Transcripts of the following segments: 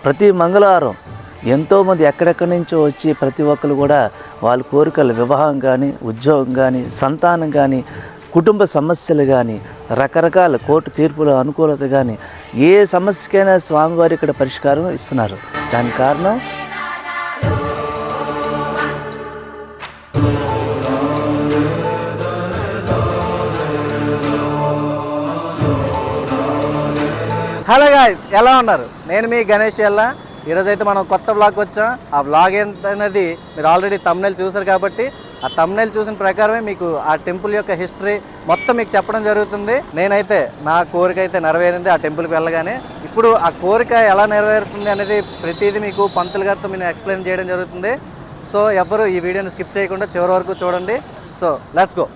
ప్రతి మంగళవారం ఎంతోమంది ఎక్కడెక్కడి నుంచో వచ్చి ప్రతి ఒక్కరు కూడా వాళ్ళ కోరికలు, వివాహం కానీ, ఉద్యోగం కానీ, సంతానం కానీ, కుటుంబ సమస్యలు కానీ, రకరకాల కోర్టు తీర్పుల అనుకూలత కానీ, ఏ సమస్యకైనా స్వామివారు ఇక్కడ పరిష్కారం ఇస్తున్నారు. దానికి కారణం హలో గాయ్స్, ఎలా ఉన్నారు? నేను మీ గణేష్ ఎల్లా. ఈరోజు అయితే మనం కొత్త వ్లాగ్ వచ్చాం. ఆ వ్లాగ్ ఏంటనేది మీరు ఆల్రెడీ థంబ్నెయిల్ చూసారు కాబట్టి ఆ థంబ్నెయిల్ చూసిన ప్రకారమే మీకు ఆ టెంపుల్ యొక్క హిస్టరీ మొత్తం మీకు చెప్పడం జరుగుతుంది. నేనైతే నా కోరిక అయితే నెరవేరింది ఆ టెంపుల్కి వెళ్ళగానే. ఇప్పుడు ఆ కోరిక ఎలా నెరవేరుతుంది అనేది ప్రతిదీ మీకు పంతులు గారితో నేను ఎక్స్ప్లెయిన్ చేయడం జరుగుతుంది. సో ఎవరు ఈ వీడియోని స్కిప్ చేయకుండా చివరి వరకు చూడండి. So let's go.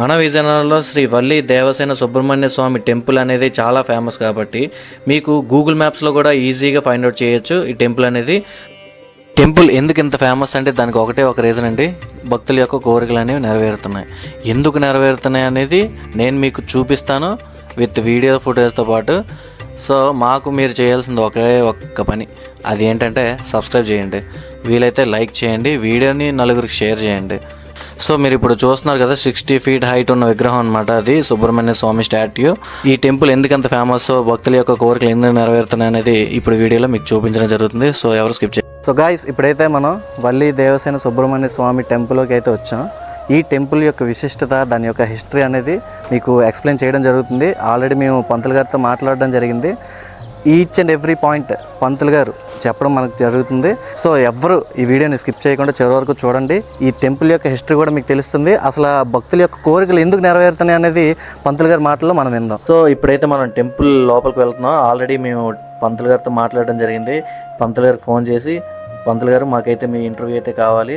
మన విజయనగరంలో శ్రీ వల్లి దేవసేన సుబ్రహ్మణ్య స్వామి టెంపుల్ అనేది చాలా ఫేమస్ కాబట్టి మీకు గూగుల్ మ్యాప్స్లో కూడా ఈజీగా ఫైండ్ అవుట్ చేయొచ్చు ఈ టెంపుల్ అనేది. టెంపుల్ ఎందుకు ఇంత ఫేమస్ అంటే దానికి ఒకటే ఒక రీజన్ అండి, భక్తుల యొక్క కోరికలు అనేవి నెరవేరుతున్నాయి. ఎందుకు నెరవేరుతున్నాయి అనేది నేను మీకు చూపిస్తాను విత్ వీడియో ఫుటేజ్తో పాటు. సో మాకు మీరు చేయాల్సింది ఒక్క పని, అది ఏంటంటే సబ్స్క్రైబ్ చేయండి, వీలైతే లైక్ చేయండి, వీడియోని నలుగురికి షేర్ చేయండి. సో మీరు ఇప్పుడు చూస్తున్నారు కదా 60 feet హైట్ ఉన్న విగ్రహం అనమాట, అది సుబ్రహ్మణ్య స్వామి స్టాట్యూ. ఈ టెంపుల్ ఎందుకు అంత ఫేమస్, భక్తుల యొక్క కోరికలు ఎందుకు నెరవేరుతున్నాయి అనేది ఇప్పుడు వీడియోలో మీకు చూపించడం జరుగుతుంది. సో ఎవరు స్కిప్ చేయండి. సో గాయ్స్, ఇప్పుడైతే మనం వల్లి దేవసేన సుబ్రహ్మణ్య స్వామి టెంపుల్కి అయితే వచ్చాం. ఈ టెంపుల్ యొక్క విశిష్టత, దాని యొక్క హిస్టరీ అనేది మీకు ఎక్స్ప్లెయిన్ చేయడం జరుగుతుంది. ఆల్రెడీ మేము పంతులు గారితో మాట్లాడడం జరిగింది. ఈచ్ అండ్ ఎవ్రీ పాయింట్ పంతులు గారు చెప్పడం మనకు జరుగుతుంది. సో ఎవరు ఈ వీడియోని స్కిప్ చేయకుండా చివరి వరకు చూడండి. ఈ టెంపుల్ యొక్క హిస్టరీ కూడా మీకు తెలుస్తుంది. అసలు ఆ భక్తుల యొక్క కోరికలు ఎందుకు నెరవేరుతున్నాయి అనేది పంతులు గారి మాటల్లో మనం విందాం. సో ఇప్పుడైతే మనం టెంపుల్ లోపలికి వెళ్తున్నాం. ఆల్రెడీ మేము పంతులు గారితో మాట్లాడడం జరిగింది. పంతులు గారికి ఫోన్ చేసి, పంతులు గారు మాకైతే మీ ఇంటర్వ్యూ అయితే కావాలి,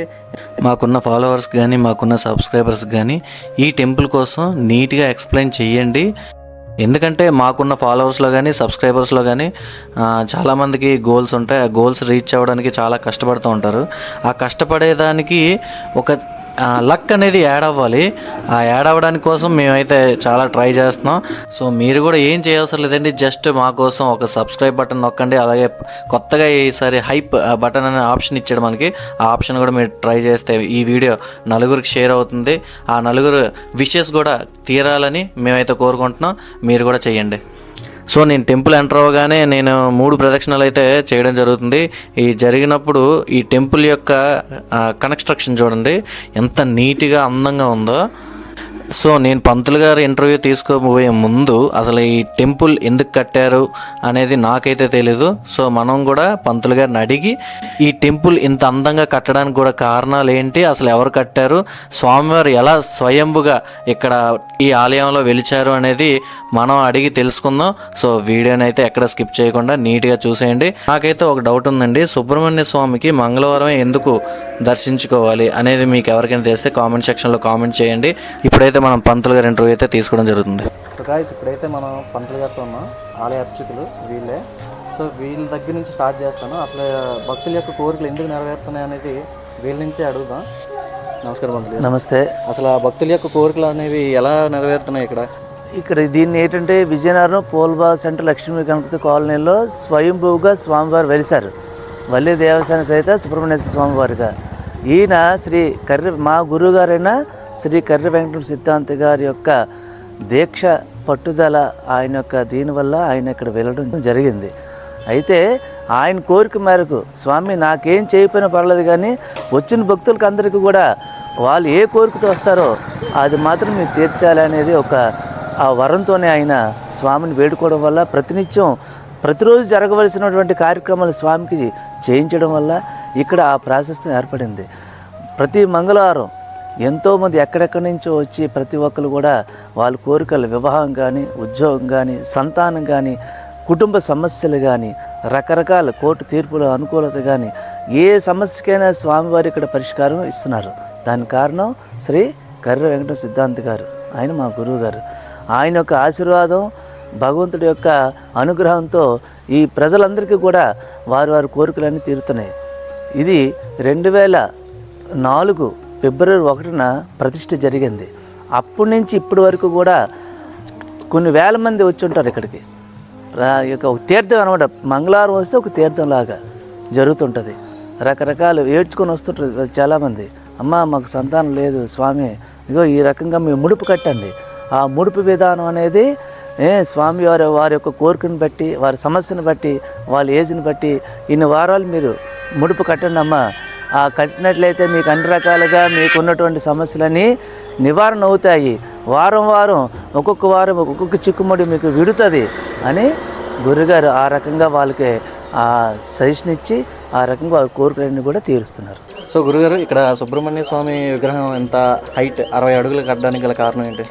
మాకున్న ఫాలోవర్స్ కానీ మాకున్న సబ్స్క్రైబర్స్ కానీ ఈ టెంపుల్ కోసం నీట్గా ఎక్స్ప్లెయిన్ చేయండి. ఎందుకంటే మాకున్న ఫాలోవర్స్లో కానీ సబ్స్క్రైబర్స్లో కానీ చాలామందికి గోల్స్ ఉంటాయి. ఆ గోల్స్ రీచ్ అవ్వడానికి చాలా కష్టపడుతూ ఉంటారు. ఆ కష్టపడేదానికి ఒక లక్ అనేది యాడ్ అవ్వాలి. ఆ యాడ్ అవ్వడానికి కోసం మేమైతే చాలా ట్రై చేస్తున్నాం. సో మీరు కూడా ఏం చేయవసరం లేదండి, జస్ట్ మా కోసం ఒక సబ్స్క్రైబ్ బటన్ నొక్కండి. అలాగే కొత్తగా ఈసారి హైప్ బటన్ అనే ఆప్షన్ ఇచ్చాడు మనకి, ఆ ఆప్షన్ కూడా మీరు ట్రై చేస్తే ఈ వీడియో నలుగురికి షేర్ అవుతుంది. ఆ నలుగురు విషెస్ కూడా తీరాలని మేమైతే కోరుకుంటున్నాం, మీరు కూడా చేయండి. సో నేను టెంపుల్ ఎంటర్ అవ్వగానే నేను 3 ప్రదక్షిణలు అయితే చేయడం జరుగుతుంది. ఈ జరిగినప్పుడు ఈ టెంపుల్ యొక్క కన్స్ట్రక్షన్ చూడండి ఎంత నీట్గా అందంగా ఉందో. సో నేను పంతులు గారు ఇంటర్వ్యూ తీసుకోబోయే ముందు అసలు ఈ టెంపుల్ ఎందుకు కట్టారు అనేది నాకైతే తెలీదు. సో మనం కూడా పంతులు గారిని అడిగి ఈ టెంపుల్ ఇంత అందంగా కట్టడానికి కూడా కారణాలు ఏంటి, అసలు ఎవరు కట్టారు, స్వామివారు ఎలా స్వయంభుగా ఇక్కడ ఈ ఆలయంలో వెలిచారు అనేది మనం అడిగి తెలుసుకుందాం. సో వీడియోని అయితే ఎక్కడ స్కిప్ చేయకుండా నీట్గా చూసేయండి. నాకైతే ఒక డౌట్ ఉందండి, సుబ్రహ్మణ్య స్వామికి మంగళవారం ఎందుకు దర్శించుకోవాలి అనేది మీకు ఎవరికైనా తెలిస్తే కామెంట్ సెక్షన్లో కామెంట్ చేయండి. ఇప్పుడైతే మనం పంతులు గారి ఇంటర్వ్యూ అయితే తీసుకోవడం జరుగుతుంది. సో గాయ్స్, ఇప్పుడైతే మనం పంతులు గారితో ఉన్నాం, ఆలయ అర్చకులు వీళ్ళే. సో వీళ్ళ దగ్గర నుంచి స్టార్ట్ చేస్తాను. అసలు భక్తుల యొక్క కోరికలు ఎందుకు నెరవేరుతున్నాయి అనేది వీళ్ళ నుంచే అడుగుదాం. నమస్కారం పంతులు గారు. నమస్తే. అసలు ఆ భక్తుల యొక్క కోరికలు అనేవి ఎలా నెరవేరుతున్నాయి ఇక్కడ దీన్ని ఏంటంటే విజయనగరం పోల్బా సెంటర్ లక్ష్మీ గణపతి కాలనీలో స్వయంభూగా స్వామివారు వెలిశారు. వల్లి దేవసేన సహిత సుబ్రహ్మణ్య స్వామివారిగా. ఈయన మా గురువుగారైన శ్రీ కర్రి వెంకట సిద్ధాంతి గారి యొక్క దీక్ష, పట్టుదల, ఆయన యొక్క దీనివల్ల ఆయన ఇక్కడ వెళ్ళడం జరిగింది. అయితే ఆయన కోరిక మేరకు స్వామి నాకేం చేయకపోయినా పర్లేదు కానీ వచ్చిన భక్తులకు అందరికీ కూడా వాళ్ళు ఏ కోరికతో వస్తారో అది మాత్రం మీరు తీర్చాలి అనేది ఆ వరంతోనే ఆయన స్వామిని వేడుకోవడం వల్ల ప్రతిరోజు జరగవలసినటువంటి కార్యక్రమాలు స్వామికి చేయించడం వల్ల ఇక్కడ ఆ ప్రాశస్త్యం ఏర్పడింది. ప్రతి మంగళవారం ఎంతోమంది ఎక్కడెక్కడి నుంచో వచ్చి ప్రతి ఒక్కరు కూడా వాళ్ళ కోరికలు, వివాహం కానీ, ఉద్యోగం కానీ, సంతానం కానీ, కుటుంబ సమస్యలు కానీ, రకరకాల కోర్టు తీర్పుల అనుకూలత కానీ, ఏ సమస్యకైనా స్వామివారు ఇక్కడ పరిష్కారం ఇస్తున్నారు. దానికి కారణం శ్రీ కర్రి వెంకట సిద్ధాంతి గారు, ఆయన మా గురువు గారు. ఆయన యొక్క ఆశీర్వాదం, భగవంతుడి యొక్క అనుగ్రహంతో ఈ ప్రజలందరికీ కూడా వారి కోరికలన్నీ తీరుతున్నాయి. ఇది 2004 ఫిబ్రవరి 1న ప్రతిష్ఠ జరిగింది. అప్పటి నుంచి ఇప్పటి వరకు కూడా కొన్ని వేల మంది వచ్చి ఉంటారు ఇక్కడికి. ఒక తీర్థం అనమాట. మంగళవారం వస్తే ఒక తీర్థం లాగా జరుగుతుంటుంది. రకరకాలు ఏడ్చుకొని వస్తుంటుంది చాలామంది. అమ్మ మాకు సంతానం లేదు స్వామి, ఇగో ఈ రకంగా మీరు ముడుపు కట్టండి. ఆ ముడుపు విధానం అనేది స్వామి వారి యొక్క కోరికను బట్టి, వారి సమస్యను బట్టి, వాళ్ళ ఏజ్ని బట్టి ఇన్ని వారాలు మీరు ముడుపు కట్టండి అమ్మ. ఆ కట్టినట్లయితే మీకు అన్ని రకాలుగా మీకు ఉన్నటువంటి సమస్యలన్నీ నివారణ అవుతాయి. వారం వారం ఒక్కొక్క వారం ఒక్కొక్క చిక్కుముడి మీకు విడుతుంది అని గురుగారు ఆ రకంగా వాళ్ళకి ఆ సజెషన్ ఇచ్చి ఆ రకంగా వారి కోరికలన్నీ కూడా తీరుస్తున్నారు. సో గురుగారు, ఇక్కడ సుబ్రహ్మణ్య స్వామి విగ్రహం ఎంత హైట్ 60 అడుగులు కట్టడానికి గల కారణం ఏంటి?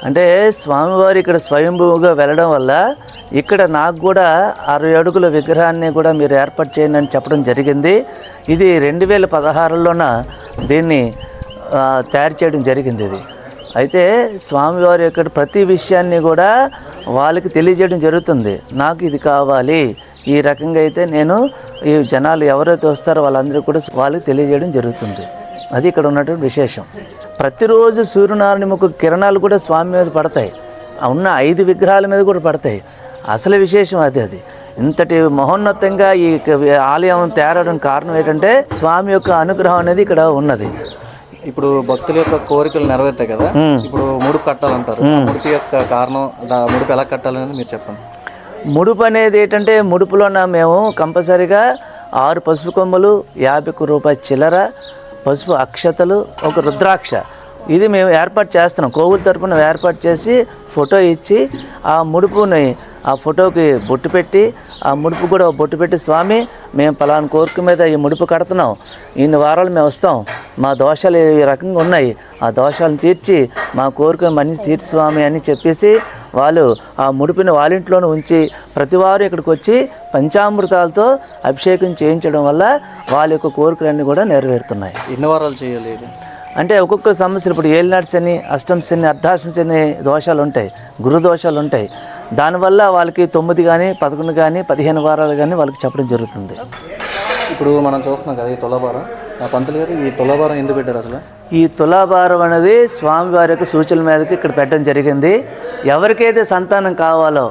అంటే స్వామివారు ఇక్కడ స్వయంభూగా వెళ్ళడం వల్ల ఇక్కడ నాకు కూడా 60 అడుగుల విగ్రహాన్ని కూడా మీరు ఏర్పాటు చేయండి అని చెప్పడం జరిగింది. ఇది 2016లోన దీన్ని తయారు చేయడం జరిగింది. ఇది అయితే స్వామివారి యొక్క ప్రతి విషయాన్ని కూడా వాళ్ళకి తెలియజేయడం జరుగుతుంది. నాకు ఇది కావాలి, ఈ రకంగా అయితే నేను ఈ జనాలు ఎవరైతే వస్తారో వాళ్ళందరూ కూడా వాళ్ళకి తెలియజేయడం జరుగుతుంది. అది ఇక్కడ ఉన్నటువంటి విశేషం. ప్రతిరోజు సూర్యనారాయణ ముఖ కిరణాలు కూడా స్వామి మీద పడతాయి. ఉన్న 5 విగ్రహాల మీద కూడా పడతాయి. అసలు విశేషం అది. ఇంతటి మహోన్నతంగా ఈ ఆలయం తయారవడం కారణం ఏంటంటే స్వామి యొక్క అనుగ్రహం అనేది ఇక్కడ ఉన్నది. ఇప్పుడు భక్తుల యొక్క కోరికలు నెరవేరుతాయి కదా, ఇప్పుడు ముడుపు కట్టాలంటారు. ముడుపు యొక్క కారణం, ముడుపు ఎలా కట్టాలనేది మీరు చెప్పండి. ముడుపు అనేది ఏంటంటే ముడుపులోన మేము కంపల్సరీగా 6 పసుపు కొమ్మలు, 50 రూపాయల చిల్లర, పసుపు అక్షతలు, ఒక రుద్రాక్ష, ఇది మేము ఏర్పాటు చేస్తున్నాం. కోవుల తరపున ఏర్పాటు చేసి ఫోటో ఇచ్చి ఆ ముడుపుని ఆ ఫోటోకి బొట్టు పెట్టి ఆ ముడుపు కూడా బొట్టు పెట్టి స్వామి మేము పలానా కోరిక మీద ఈ ముడుపు కడుతున్నాం, ఇన్ని వారాలు మేము వస్తాం, మా దోషాలు ఈ రకంగా ఉన్నాయి, ఆ దోషాలను తీర్చి మా కోరికను మనిషి తీర్చి స్వామి అని చెప్పేసి వాళ్ళు ఆ ముడుపుని వాళ్ళ ఇంట్లోనే ఉంచి ప్రతివారు ఇక్కడికి వచ్చి పంచామృతాలతో అభిషేకం చేయించడం వల్ల వాళ్ళ యొక్క కోరికలన్నీ కూడా నెరవేరుతున్నాయి. ఎన్ని వారాలు చేయాలి అంటే ఒక్కొక్క సమస్యలు, ఇప్పుడు ఏలినాటి శని, అష్టమ శని, అర్ధాష్టమ శని దోషాలు ఉంటాయి, గురు దోషాలు ఉంటాయి. దానివల్ల వాళ్ళకి 9 కానీ 11 కానీ 15 వారాలు కానీ వాళ్ళకి చెప్పడం జరుగుతుంది. ఇప్పుడు మనం చూస్తున్నాం కదా ఈ తులాభారం, పంతులు గారు ఈ తులాభారం ఎందుకు పెట్టారు అసలు? ఈ తులాభారం అనేది స్వామివారి యొక్క సూచనల మీదకి ఇక్కడ పెట్టడం జరిగింది. ఎవరికైతే సంతానం కావాలో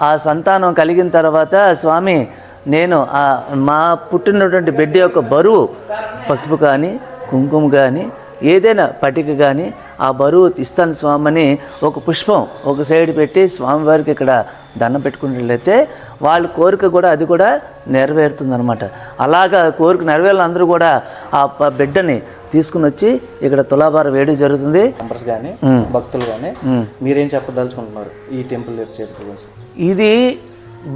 ఆ సంతానం కలిగిన తర్వాత స్వామి నేను మా పుట్టినటువంటి బిడ్డ యొక్క బరువు పసుపు కానీ కుంకుమ కానీ ఏదైనా పటిక కానీ ఆ బరువు ఇస్తాను స్వామిని ఒక పుష్పం ఒక సైడ్ పెట్టి స్వామివారికి ఇక్కడ దండం పెట్టుకున్నట్లయితే వాళ్ళ కోరిక కూడా అది కూడా నెరవేరుతుందనమాట. అలాగా కోరిక నెరవేరాలని అందరూ కూడా ఆ బిడ్డని తీసుకుని వచ్చి ఇక్కడ తులాభారం వేయడం జరుగుతుంది. మెంబర్స్ కానీ భక్తులు కానీ మీరేం చెప్పదలుచుకుంటున్నారు ఈ టెంపుల్ గురించి? ఇది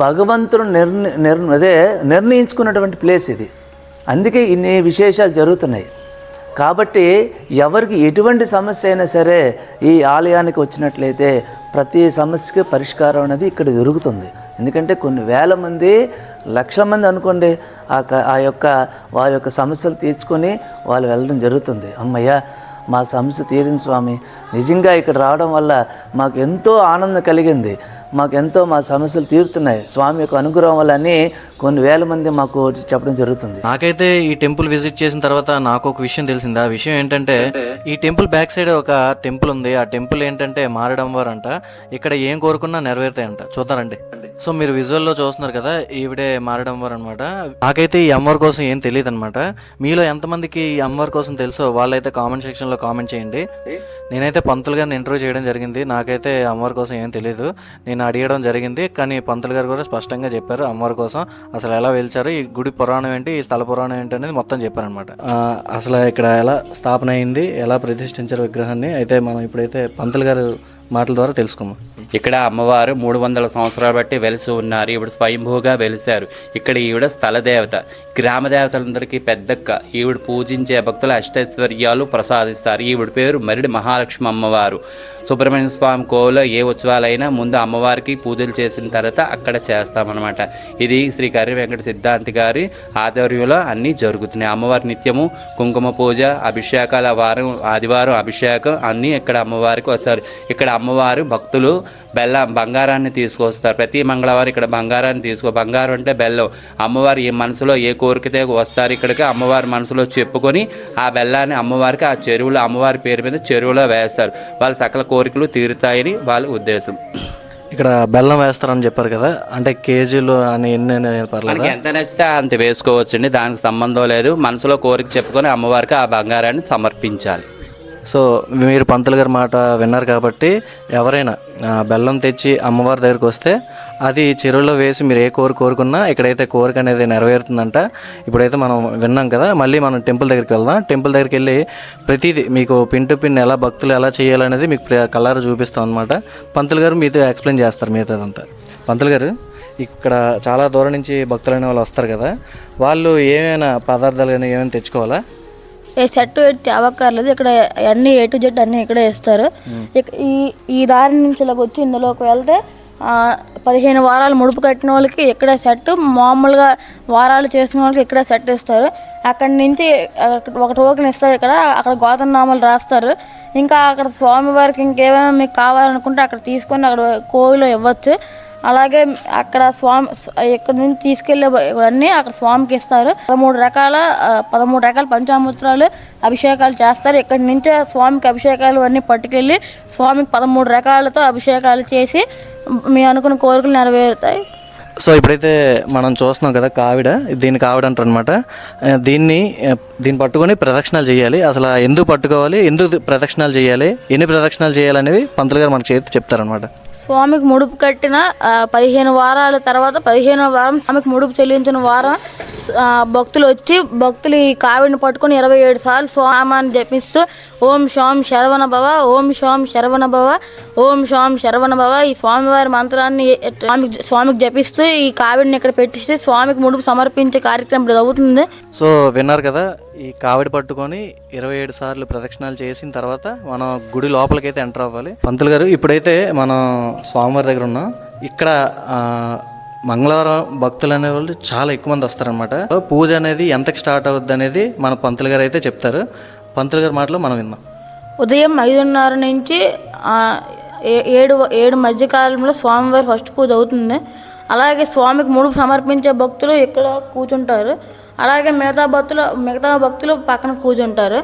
భగవంతుడు నిర్ణయించుకున్నటువంటి ప్లేస్ ఇది, అందుకే ఇన్ని విశేషాలు జరుగుతున్నాయి. కాబట్టి ఎవరికి ఎటువంటి సమస్య అయినా సరే ఈ ఆలయానికి వచ్చినట్లయితే ప్రతి సమస్యకి పరిష్కారం అనేది ఇక్కడ దొరుకుతుంది. ఎందుకంటే కొన్ని వేల మంది, లక్షల మంది అనుకోండి ఆ యొక్క వారి యొక్క సమస్యలు తీర్చుకొని వాళ్ళు వెళ్ళడం జరుగుతుంది. అమ్మయ్య మా సమస్య తీరింది స్వామి, నిజంగా ఇక్కడ రావడం వల్ల మాకు ఎంతో ఆనందం కలిగింది, మాకు ఎంతో మా సమస్యలు తీరుతున్నాయి స్వామి యొక్క అనుగ్రహం వల్ల అని కొన్ని వేల మంది మాకు చెప్పడం జరుగుతుంది. నాకైతే ఈ టెంపుల్ విజిట్ చేసిన తర్వాత నాకు ఒక విషయం తెలిసింది. ఆ విషయం ఏంటంటే ఈ టెంపుల్ బ్యాక్ సైడ్ ఒక టెంపుల్ ఉంది. ఆ టెంపుల్ ఏంటంటే మారడంవారు అంట. ఇక్కడ ఏం కోరుకున్నా నెరవేరుతాయంట. చూద్దారండి. సో మీరు విజువల్లో చూస్తున్నారు కదా, ఈవిడే మారడంవారు అనమాట. నాకైతే ఈ అమ్మవారి కోసం ఏం తెలియదు అనమాట. మీలో ఎంతమందికి ఈ అమ్మవారి కోసం తెలుసో వాళ్ళైతే కామెంట్ సెక్షన్లో కామెంట్ చేయండి. నేనైతే పంతులు గారిని ఇంటర్వ్యూ చేయడం జరిగింది. నాకైతే అమ్మవారి కోసం ఏం తెలియదు, నేను అడిగడం జరిగింది. కానీ పంతులు గారు కూడా స్పష్టంగా చెప్పారు అమ్మవారి కోసం అసలు ఎలా వెళ్చారు, ఈ గుడి పురాణం ఏంటి, ఈ స్థల పురాణం ఏంటి అనేది మొత్తం చెప్పారనమాట. అసలు ఇక్కడ ఎలా స్థాపన అయింది, ఎలా ప్రతిష్ఠించారు విగ్రహాన్ని అయితే మనం ఇప్పుడైతే పంతులు గారు మాటల ద్వారా తెలుసుకుందాం. ఇక్కడ అమ్మవారు 300 సంవత్సరాలు బట్టి వెలిసి ఉన్నారు. ఈవిడ స్వయంభూగా వెలిశారు. ఇక్కడ ఈవిడ స్థల దేవత, గ్రామ దేవతలందరికీ పెద్దక్క. ఈవిడ పూజించే భక్తుల అష్టైశ్వర్యాలు ప్రసాదిస్తారు. ఈవిడ పేరు మరిడి మహాలక్ష్మి అమ్మవారు. సుబ్రహ్మణ్య స్వామి కోవిలో ఏ ఉత్సవాలైనా ముందు అమ్మవారికి పూజలు చేసిన తర్వాత అక్కడ చేస్తామన్నమాట. ఇది శ్రీ కర్రి వెంకట సిద్ధాంతి గారి ఆధ్వర్యంలో అన్నీ జరుగుతున్నాయి. అమ్మవారి నిత్యము కుంకుమ పూజ, అభిషేకాల వారం, ఆదివారం అభిషేకం అన్నీ ఇక్కడ అమ్మవారికి వస్తారు. ఇక్కడ అమ్మవారు భక్తులు బంగారాన్ని తీసుకొస్తారు. ప్రతి మంగళవారం ఇక్కడ బంగారాన్ని బంగారం అంటే బెల్లం. అమ్మవారు ఏ మనసులో ఏ కోరికతే వస్తారు ఇక్కడికి, అమ్మవారి మనసులో చెప్పుకొని ఆ బెల్లాన్ని అమ్మవారికి ఆ చెరువులో అమ్మవారి పేరు మీద చెరువులో వేస్తారు. వాళ్ళ సకల కోరికలు తీరుతాయని వాళ్ళ ఉద్దేశం. ఇక్కడ బెల్లం వేస్తారని చెప్పారు కదా, అంటే కేజీలు అని ఎన్ని పర్లేదు? మనకి ఎంత నచ్చితే అంత వేసుకోవచ్చండి, దానికి సంబంధం లేదు. మనసులో కోరిక చెప్పుకొని అమ్మవారికి ఆ బంగారాన్ని సమర్పించాలి. సో మీరు పంతులు గారి మాట విన్నారు కాబట్టి ఎవరైనా బెల్లం తెచ్చి అమ్మవారి దగ్గరికి వస్తే అది చెరువులో వేసి మీరు ఏ కోరుకున్నా ఇక్కడైతే కోరిక అనేది నెరవేరుతుందంట. ఇప్పుడైతే మనం విన్నాం కదా, మళ్ళీ మనం టెంపుల్ దగ్గరికి వెళ్దాం. టెంపుల్ దగ్గరికి వెళ్ళి ప్రతిదీ మీకు పిన్ టు పిన్ ఎలా భక్తులు ఎలా చేయాలనేది మీకు కలర్ చూపిస్తాం అనమాట. పంతులు గారు మీతో ఎక్స్ప్లెయిన్ చేస్తారు మిగతాదంతా. పంతులు గారు, ఇక్కడ చాలా దూరం నుంచి భక్తులైన వాళ్ళు వస్తారు కదా, వాళ్ళు ఏమైనా పదార్థాలు కానీ ఏమైనా తెచ్చుకోవాలా? ఏ సెట్ తేవక్కర్లేదు, ఇక్కడ అన్ని A to Z అన్నీ ఇక్కడే ఇస్తారు. ఈ దారి నుంచి ఇలాగ వచ్చి ఇందులోకి వెళ్తే 15 వారాలు ముడుపు కట్టిన వాళ్ళకి ఇక్కడే సెట్, మామూలుగా వారాలు చేసిన వాళ్ళకి ఇక్కడే సెట్ ఇస్తారు. అక్కడి నుంచి ఒక టోకెన్ ఇస్తారు, ఇక్కడ అక్కడ గోతనామాలు రాస్తారు. ఇంకా అక్కడ స్వామివారికి ఇంకేమైనా మీకు కావాలనుకుంటే అక్కడ తీసుకొని అక్కడ కోవిలో ఇవ్వచ్చు. అలాగే అక్కడ ఇక్కడ నుంచి తీసుకెళ్ళే అన్నీ అక్కడ స్వామికి ఇస్తారు. 13 రకాల పంచామృతాలు అభిషేకాలు చేస్తారు. ఇక్కడి నుంచే స్వామికి అభిషేకాలు అన్నీ పట్టుకెళ్ళి స్వామికి 13 రకాలతో అభిషేకాలు చేసి మీ అనుకున్న కోరికలు నెరవేరుతాయి. సో ఇప్పుడైతే మనం చూస్తున్నాం కదా కావిడ, దీన్ని కావిడ అంటారు అనమాట. దీన్ని పట్టుకొని ప్రదక్షిణాలు చేయాలి. అసలు ఎందుకు పట్టుకోవాలి, ఎందుకు ప్రదక్షిణాలు చేయాలి, ఎన్ని ప్రదక్షిణాలు చేయాలనేవి పంతులు గారు మనకు చెప్తారనమాట. స్వామికి ముడుపు కట్టిన 15 వారాల తర్వాత 15వ వారం స్వామికి ముడుపు చెల్లించిన వారం భక్తులు వచ్చి ఈ కావిడిని పట్టుకొని 27 సార్లు స్వామాన్ని జపిస్తూ ఓం శాం శరవణ భవ, ఓం శాం శరవణ భవ, ఓం శాం శరవణ భవ ఈ స్వామివారి మంత్రాన్ని స్వామికి జపిస్తూ ఈ కావిడిని ఇక్కడ పెట్టిస్తే స్వామికి ముడుపు సమర్పించే కార్యక్రమం ఇప్పుడు అవుతుంది. సో విన్నారు కదా, ఈ కావిడి పట్టుకొని 27 సార్లు ప్రదక్షిణాలు చేసిన తర్వాత మనం గుడి లోపలికైతే ఎంటర్ అవ్వాలి. పంతులు గారు, ఇప్పుడైతే మనం స్వామివారి దగ్గర ఉన్నాం. ఇక్కడ మంగళవారం భక్తులు అనేవాళ్ళు చాలా ఎక్కువ మంది వస్తారనమాట. పూజ అనేది ఎంతకి స్టార్ట్ అవుద్ది అనేది మన పంతులు గారు అయితే చెప్తారు. పంతులు గారి మాటలో మనం విందాం. ఉదయం 5:30 నుంచి 7 మధ్యకాలంలో స్వామివారి ఫస్ట్ పూజ అవుతుంది. అలాగే స్వామికి ముడుపు సమర్పించే భక్తులు ఇక్కడ కూర్చుంటారు. అలాగే మిగతా భక్తులు పక్కన కూర్చుంటారు.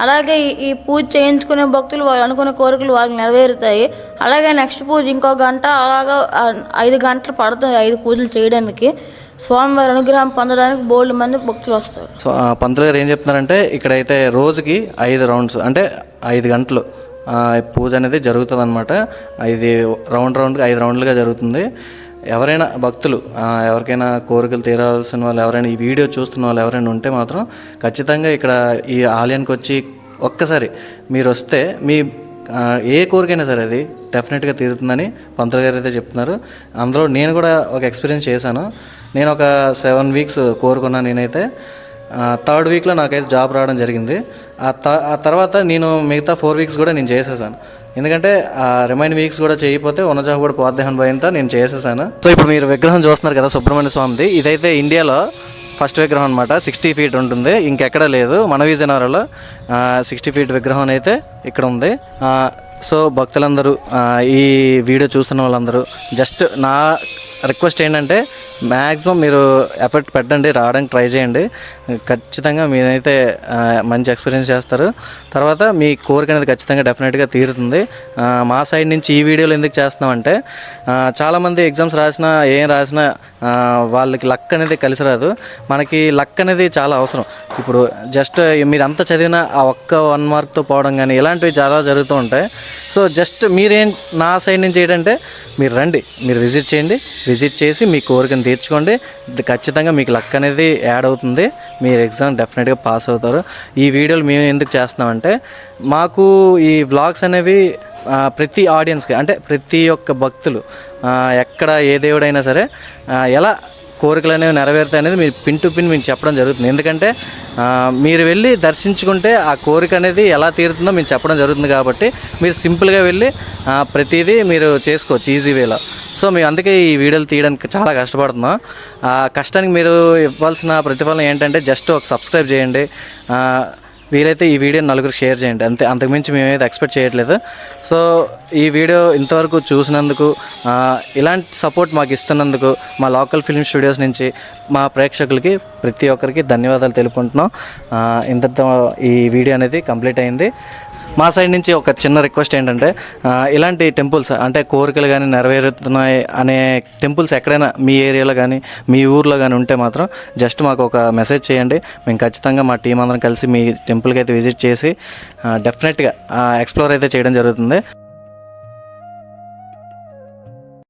అలాగే ఈ పూజ చేయించుకునే భక్తులు వాళ్ళు అనుకునే కోరికలు వాళ్ళకి నెరవేరుతాయి. అలాగే నెక్స్ట్ పూజ ఇంకో గంట, అలాగా 5 గంటలు పడుతుంది 5 పూజలు చేయడానికి. స్వామివారి అనుగ్రహం పొందడానికి బోల్డ్ మంది భక్తులు వస్తారు. సో పంతులు గారు ఏం చెప్తున్నారంటే, ఇక్కడైతే రోజుకి 5 రౌండ్స్ అంటే 5 గంటలు పూజ అనేది జరుగుతుంది అనమాట. 5 రౌండ్గా 5 రౌండ్లుగా జరుగుతుంది. ఎవరైనా భక్తులు ఎవరికైనా కోరికలు తీరాల్సిన వాళ్ళు ఎవరైనా ఈ వీడియో చూస్తున్న వాళ్ళు ఎవరైనా ఉంటే మాత్రం ఖచ్చితంగా ఇక్కడ ఈ ఆలయానికి వచ్చి ఒక్కసారి మీరు వస్తే మీ ఏ కోరికైనా సరే అది డెఫినెట్గా తీరుతుందని పంతులు గారు అయితే చెప్తున్నారు. అందులో నేను కూడా ఒక ఎక్స్పీరియన్స్ చేశాను. నేను ఒక 7 వీక్స్ కోరుకున్నాను. నేనైతే 3rd వీక్లో నాకైతే జాబ్ రావడం జరిగింది. ఆ తర్వాత నేను మిగతా 4 వీక్స్ కూడా నేను చేసేసాను. ఎందుకంటే రిమైన్ వీక్స్ కూడా చేయకపోతే ఉన్న జాబ్ కూడా పోద్దేమని భయంతో నేను చేసేసాను. సో ఇప్పుడు మీరు విగ్రహం చూస్తున్నారు కదా సుబ్రహ్మణ్య స్వామిది, ఇదైతే ఇండియాలో ఫస్ట్ విగ్రహం అనమాట. 60 ఫీట్ ఉంటుంది, ఇంకెక్కడ లేదు. మన విజయనగరంలో 60 ఫీట్ విగ్రహం అయితే ఇక్కడ ఉంది. సో భక్తులందరూ ఈ వీడియో చూస్తున్న వాళ్ళందరూ జస్ట్ నా రిక్వెస్ట్ ఏంటంటే మ్యాక్సిమం మీరు ఎఫర్ట్ పెట్టండి, రావడానికి ట్రై చేయండి. ఖచ్చితంగా మీరైతే మంచి ఎక్స్పీరియన్స్ చేస్తారు. తర్వాత మీ కోరిక అనేది ఖచ్చితంగా డెఫినెట్గా తీరుతుంది. మా సైడ్ నుంచి ఈ వీడియోలు ఎందుకు చేస్తున్నామంటే చాలామంది ఎగ్జామ్స్ రాసినా ఏం రాసినా వాళ్ళకి లక్ అనేది కలిసి రాదు. మనకి లక్ అనేది చాలా అవసరం. ఇప్పుడు జస్ట్ మీరు అంతా చదివినా ఆ ఒక్క 1 మార్క్తో పోవడం కానీ ఇలాంటివి చాలా జరుగుతూ ఉంటాయి. సో జస్ట్ మీరేం నా సైడ్ నుంచి ఏంటంటే మీరు రండి, మీరు విజిట్ చేయండి. విజిట్ చేసి మీ కోరికను తీర్చుకోండి. ఖచ్చితంగా మీకు లక్ అనేది యాడ్ అవుతుంది. మీరు ఎగ్జామ్ డెఫినెట్గా పాస్ అవుతారు. ఈ వీడియోలు మేము ఎందుకు చేస్తున్నామంటే మాకు ఈ వ్లాగ్స్ అనేవి ప్రతి ఆడియన్స్కి అంటే ప్రతి ఒక్క భక్తులు ఎక్కడ ఏ దేవుడైనా సరే ఎలా కోరికలు అనేవి నెరవేరుతాయి అనేది మీరు పిన్ టు పిన్ మీకు చెప్పడం జరుగుతుంది. ఎందుకంటే మీరు వెళ్ళి దర్శించుకుంటే ఆ కోరిక అనేది ఎలా తీరుతుందో మీకు చెప్పడం జరుగుతుంది. కాబట్టి మీరు సింపుల్గా వెళ్ళి ప్రతిదీ మీరు చేసుకోవచ్చు ఈజీ వేలో. సో మేము అందుకే ఈ వీడియోలు తీయడానికి చాలా కష్టపడుతున్నాం. ఆ కష్టానికి మీరు ఇవ్వాల్సిన ప్రతిఫలం ఏంటంటే జస్ట్ ఒక సబ్స్క్రైబ్ చేయండి. వీలైతే ఈ వీడియోని 4 షేర్ చేయండి. అంతకుమించి మేమైతే ఎక్స్పెక్ట్ చేయట్లేదు. సో ఈ వీడియో ఇంతవరకు చూసినందుకు, ఇలాంటి సపోర్ట్ మాకు ఇస్తున్నందుకు మా లోకల్ ఫిల్మ్ స్టూడియోస్ నుంచి మా ప్రేక్షకులకి ప్రతి ఒక్కరికి ధన్యవాదాలు తెలుపుకుంటున్నాం. ఇంతతో ఈ వీడియో అనేది కంప్లీట్ అయింది. మా సైడ్ నుంచి ఒక చిన్న రిక్వెస్ట్ ఏంటంటే ఇలాంటి టెంపుల్స్ అంటే కోరికలు కానీ నెరవేరుతున్నాయి అనే టెంపుల్స్ ఎక్కడైనా మీ ఏరియాలో కానీ మీ ఊర్లో కానీ ఉంటే మాత్రం జస్ట్ మాకు ఒక మెసేజ్ చేయండి. మేము ఖచ్చితంగా మా టీం అందరం కలిసి మీ టెంపుల్కి అయితే విజిట్ చేసి డెఫినెట్గా ఎక్స్ప్లోర్ అయితే చేయడం జరుగుతుంది.